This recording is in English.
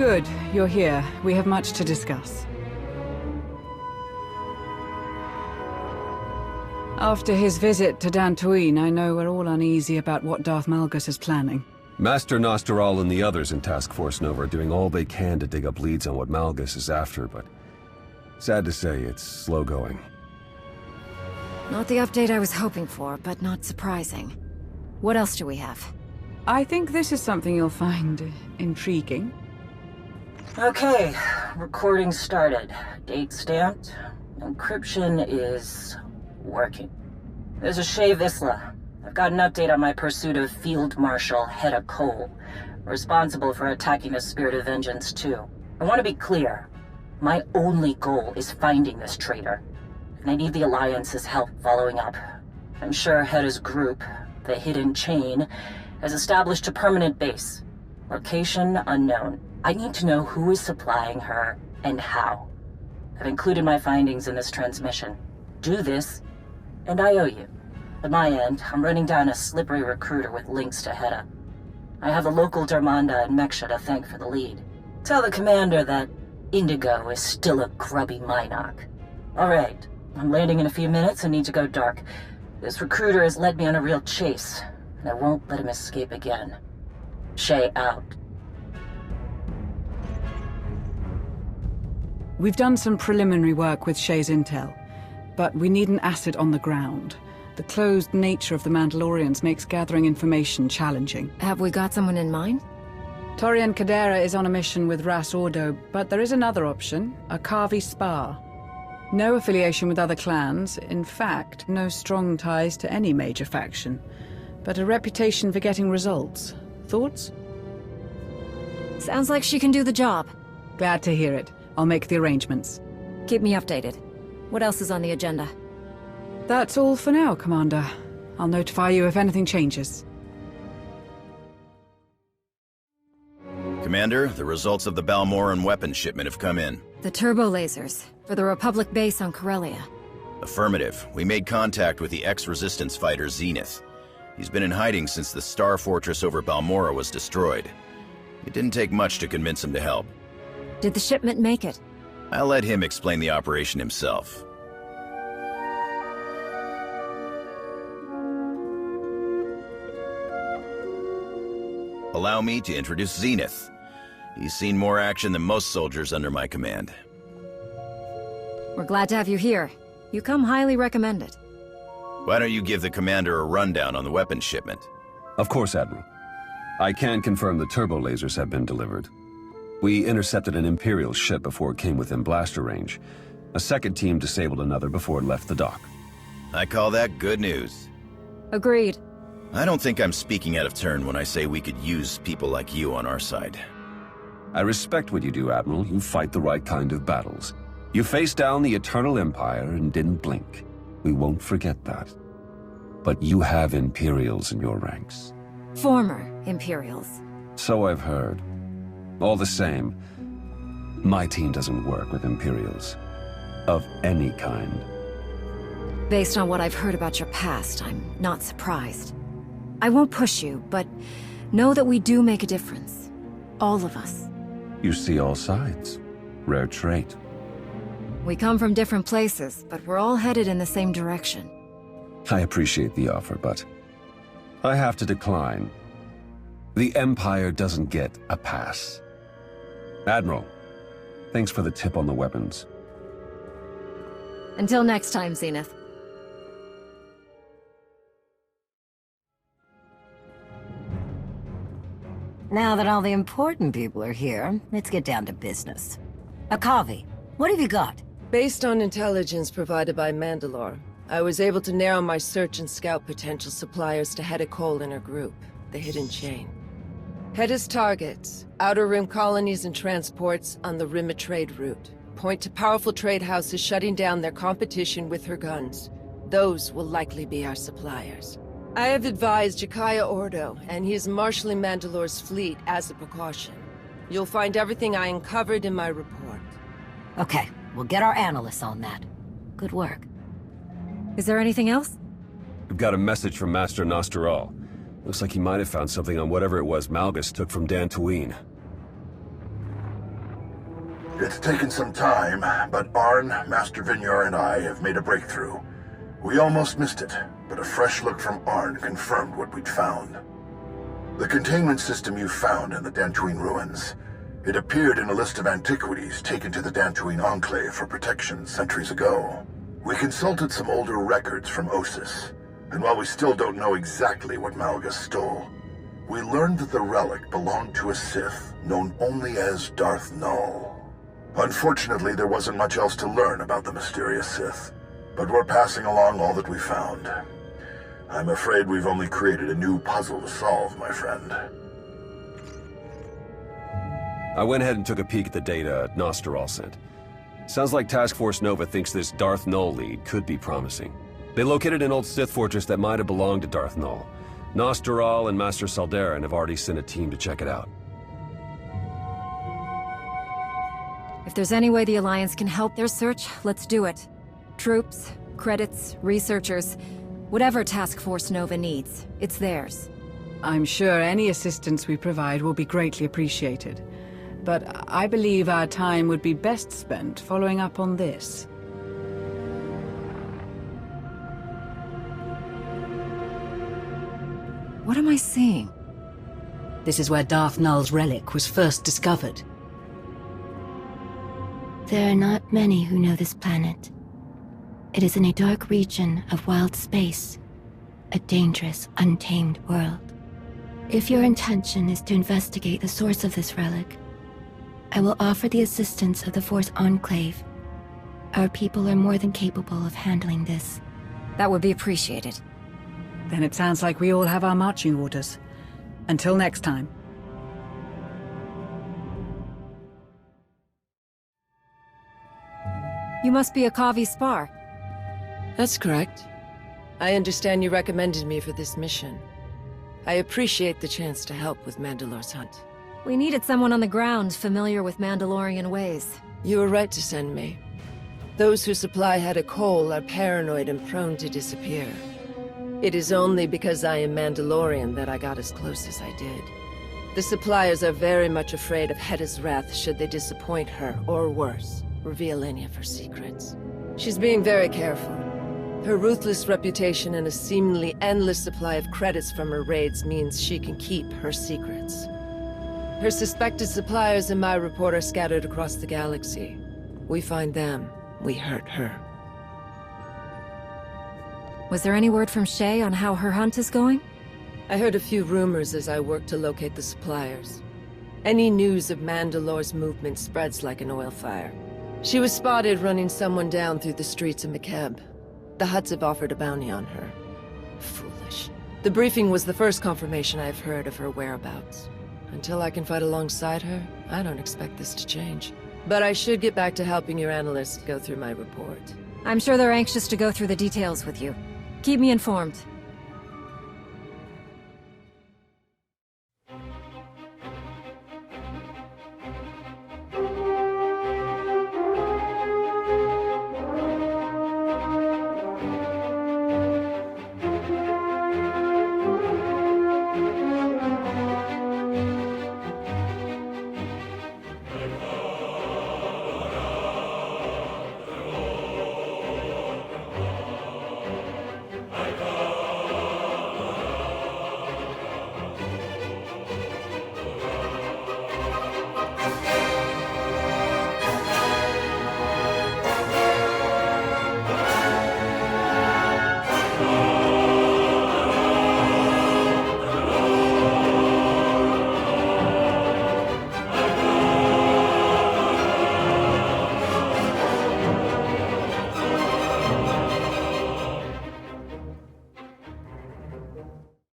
Good, you're here. We have much to discuss. After his visit to Dantooine, I know we're all uneasy about what Darth Malgus is planning. Master Nostoral and the others in Task Force Nova are doing all they can to dig up leads on what Malgus is after, but sad to say, it's slow going. Not the update I was hoping for, but not surprising. What else do we have? I think this is something you'll find intriguing. Okay, recording started. Date stamped. Encryption is working. There's a Shae Vizla. I've got an update on my pursuit of Field Marshal Heta Kol, responsible for attacking the Spirit of Vengeance too. I want to be clear. My only goal is finding this traitor, and I need the Alliance's help following up. I'm sure Heta's group, the Hidden Chain, has established a permanent base. Location unknown. I need to know who is supplying her and how. I've included my findings in this transmission. Do this, and I owe you. At my end, I'm running down a slippery recruiter with links to Heta. I have the local Darmanda and Meksha to thank for the lead. Tell the commander that Indigo is still a grubby Mynock. Alright, I'm landing in a few minutes and need to go dark. This recruiter has led me on a real chase, and I won't let him escape again. Shae out. We've done some preliminary work with Shae's intel, but we need an asset on the ground. The closed nature of the Mandalorians makes gathering information challenging. Have we got someone in mind? Torian Kadera is on a mission with Ras Ordo, but there is another option, Akaavi Spar. No affiliation with other clans, in fact, no strong ties to any major faction, but a reputation for getting results. Thoughts? Sounds like she can do the job. Glad to hear it. I'll make the arrangements. Keep me updated. What else is on the agenda? That's all for now, Commander. I'll notify you if anything changes. Commander, the results of the Balmoran weapons shipment have come in. The turbo lasers, for the Republic base on Corellia. Affirmative. We made contact with the ex-resistance fighter Zenith. He's been in hiding since the Star Fortress over Balmora was destroyed. It didn't take much to convince him to help. Did the shipment make it? I'll let him explain the operation himself. Allow me to introduce Zenith. He's seen more action than most soldiers under my command. We're glad to have you here. You come highly recommended. Why don't you give the commander a rundown on the weapons shipment? Of course, Admiral. I can confirm the turbo lasers have been delivered. We intercepted an Imperial ship before it came within blaster range. A second team disabled another before it left the dock. I call that good news. Agreed. I don't think I'm speaking out of turn when I say we could use people like you on our side. I respect what you do, Admiral. You fight the right kind of battles. You faced down the Eternal Empire and didn't blink. We won't forget that. But you have Imperials in your ranks. Former Imperials. So I've heard. All the same, my team doesn't work with Imperials. Of any kind. Based on what I've heard about your past, I'm not surprised. I won't push you, but know that we do make a difference. All of us. You see all sides. Rare trait. We come from different places, but we're all headed in the same direction. I appreciate the offer, but I have to decline. The Empire doesn't get a pass. Admiral, thanks for the tip on the weapons. Until next time, Zenith. Now that all the important people are here, let's get down to business. Akaavi, what have you got? Based on intelligence provided by Mandalore, I was able to narrow my search and scout potential suppliers to Heta Kol and her group, the Hidden Chain. Heta's targets, Outer Rim colonies and transports on the Rim of Trade route, point to powerful trade houses shutting down their competition with her guns. Those will likely be our suppliers. I have advised Jakaya Ordo, and he is marshalling Mandalore's fleet as a precaution. You'll find everything I uncovered in my report. Okay, we'll get our analysts on that. Good work. Is there anything else? We've got a message from Master Nostoral. Looks like he might have found something on whatever it was Malgus took from Dantooine. It's taken some time, but Arn, Master Vinyar, and I have made a breakthrough. We almost missed it, but a fresh look from Arn confirmed what we'd found. The containment system you found in the Dantooine ruins. It appeared in a list of antiquities taken to the Dantooine Enclave for protection centuries ago. We consulted some older records from Osis, and while we still don't know exactly what Malgus stole, we learned that the relic belonged to a Sith known only as Darth Nul. Unfortunately, there wasn't much else to learn about the mysterious Sith, but we're passing along all that we found. I'm afraid we've only created a new puzzle to solve, my friend. I went ahead and took a peek at the data Nosteral sent. Sounds like Task Force Nova thinks this Darth Nul lead could be promising. They located an old Sith fortress that might have belonged to Darth Nul. Nosteral and Master Saldarin have already sent a team to check it out. If there's any way the Alliance can help their search, let's do it. Troops, credits, researchers, whatever Task Force Nova needs, it's theirs. I'm sure any assistance we provide will be greatly appreciated. But I believe our time would be best spent following up on this. What am I seeing? This is where Darth Nul's relic was first discovered. There are not many who know this planet. It is in a dark region of wild space, a dangerous, untamed world. If your intention is to investigate the source of this relic, I will offer the assistance of the Force Enclave. Our people are more than capable of handling this. That would be appreciated. Then it sounds like we all have our marching orders. Until next time. You must be Akaavi Spar. That's correct. I understand you recommended me for this mission. I appreciate the chance to help with Mandalore's hunt. We needed someone on the ground familiar with Mandalorian ways. You were right to send me. Those who supply Heta Kol are paranoid and prone to disappear. It is only because I am Mandalorian that I got as close as I did. The suppliers are very much afraid of Heta's wrath should they disappoint her, or worse, reveal any of her secrets. She's being very careful. Her ruthless reputation and a seemingly endless supply of credits from her raids means she can keep her secrets. Her suspected suppliers in my report are scattered across the galaxy. We find them, we hurt her. Was there any word from Shae on how her hunt is going? I heard a few rumors as I worked to locate the suppliers. Any news of Mandalore's movement spreads like an oil fire. She was spotted running someone down through the streets of Mekeb. The Hutts have offered a bounty on her. Foolish. The briefing was the first confirmation I've heard of her whereabouts. Until I can fight alongside her, I don't expect this to change. But I should get back to helping your analysts go through my report. I'm sure they're anxious to go through the details with you. Keep me informed.